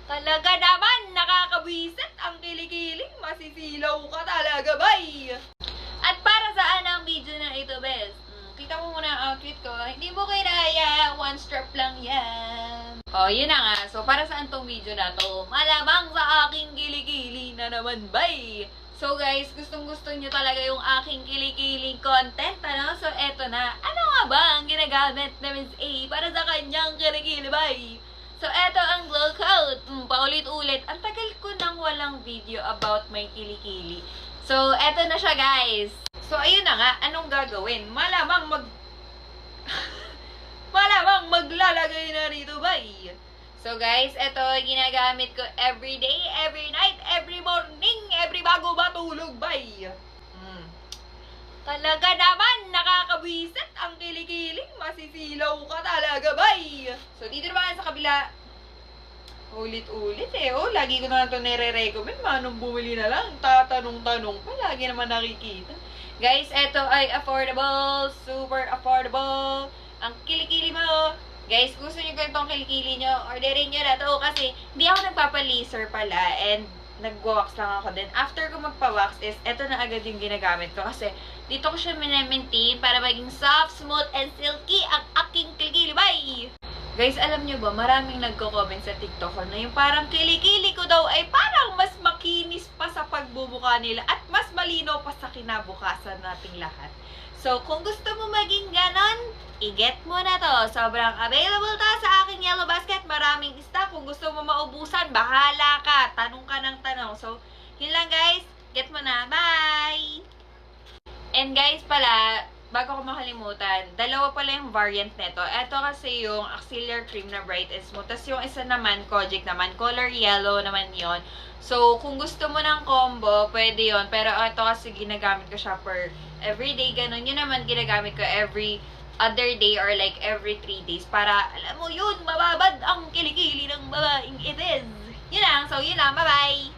Talaga naman, nakakabwisit ang kilikili. Masisilaw ka talaga, bay! At para saan ang video na ito, bes? Kita mo muna ang outfit ko. Hindi mo kinaya, one strap lang yan. Oh, yun na nga. So, para saan tong video na to? Malamang sa aking kilikili na naman, bay! So guys, gustong-gusto nyo talaga yung aking kilikiling content, ano? So eto na. Ano nga ba ang ginagamit na Miss A para sa kanyang kilikili, bay? So eto ang glow coat. Paulit-ulit. Ang tagal ko nang walang video about my kilikili. So eto na siya, guys. So ayun na nga, anong gagawin? Malamang malamang maglalagay na rito, bay. So guys, ito ginagamit ko every day, every night, every morning, every bago matulog, bay. Talaga naman, nakakabwisit ang kilikili. Masisilaw ka talaga, bay. So dito naman sa kabila, ulit-ulit eh. Oh, lagi ko na ito nire-recommend. Manong bumili na lang, tatanong-tanong pa. Lagi naman nakikita. Guys, ito ay affordable, super affordable. Ang kilikili mo. Guys, gusto nyo ganitong kilikili nyo, orderin nyo na to kasi hindi ako nagpapa-laser pala and nag-wax lang ako din. After ko magpa-wax is, eto na agad yung ginagamit ko kasi dito ko siya maintain para maging soft, smooth, and silky ang aking kilikili. Bye! Guys, alam nyo ba, maraming nagko-comment sa TikTok ko na yung parang kilikili ko daw ay parang mas makinis pa sa pagbubuka nila at mas malinaw pa sa kinabukasan nating lahat. So, kung gusto mo maging ganon, i-get mo na to. Sobrang available to sa aking yellow basket. Maraming stock. Kung gusto mo maubusan, bahala ka. Tanong ka ng tanong. So, yun lang guys. Get mo na. Bye! And guys pala, bago ko makalimutan, dalawa pala yung variant nito. Ito kasi yung Auxiliary Cream na Bright and Smooth. Tapos yung isa naman, Kojic naman. Color yellow naman yon. So, kung gusto mo ng combo, pwede yon. Pero ito kasi ginagamit ko siya per everyday. Ganun. Yun naman ginagamit ko every other day or like every 3 days. Para, alam mo yun, mababad ang kilikili ng babaeng it is. Yun lang. So, yun lang. Bye-bye!